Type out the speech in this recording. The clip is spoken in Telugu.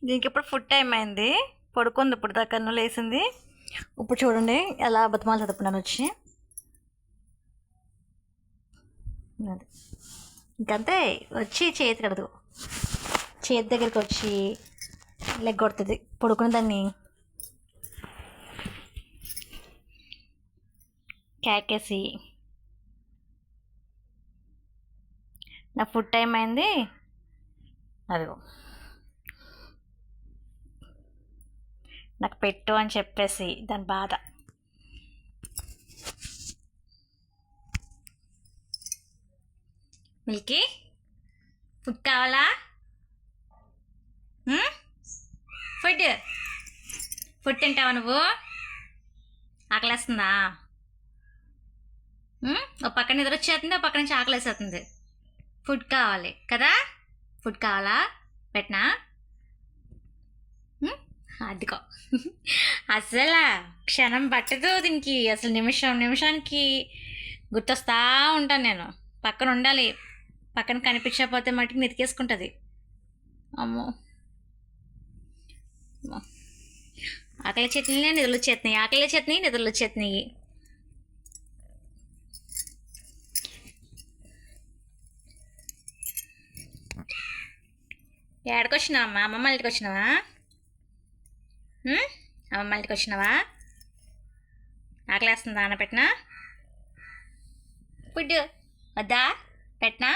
దీనికి ఇప్పుడు ఫుడ్ టైం అయింది. పడుకుంది ఇప్పుడు దాకా లేసింది. ఇప్పుడు చూడండి ఎలా బతిమాలు చదువుకున్నాను వచ్చి. ఇంకంతే వచ్చి చేతి కడదు, చేతి దగ్గరికి వచ్చి లెగ్గొడుతుంది పడుకుని దాన్ని కేకేసి. నా ఫుడ్ టైం అయింది, అదిగో నాకు పెట్టు అని చెప్పేసి దాని బాధ. మిల్కీ ఫుడ్ కావాలా? ఫుడ్ ఫుడ్ తింటావా నువ్వు? ఆకలేస్తుందా? ఒక పక్కన నిద్ర వచ్చేస్తుంది, ఒక పక్క నుంచి ఆకలేసేస్తుంది. ఫుడ్ కావాలి కదా? ఫుడ్ కావాలా? పెట్టనా? అదిగో అసలు క్షణం పట్టదు దీనికి, అసలు నిమిషానికి గుర్తొస్తా ఉంటాను నేను. పక్కన ఉండాలి, పక్కన కనిపించకపోతే మటుకు నెతికేసుకుంటుంది. అమ్మో ఆకలి చట్నీలే నిధులు వచ్చేస్తున్నాయి, ఆకలి చట్నీ నిధులు వచ్చేస్తున్నాయి. ఎక్కడికి వచ్చినావా అమ్మ? అమ్మమ్మ ఇంటికి వచ్చినావా? అమ్మమ్మ ఇంటికి వచ్చినావా? ఆకలేస్తుందా? అన్న పెట్టినా? ఫుడ్ వద్దా? పెట్టినా?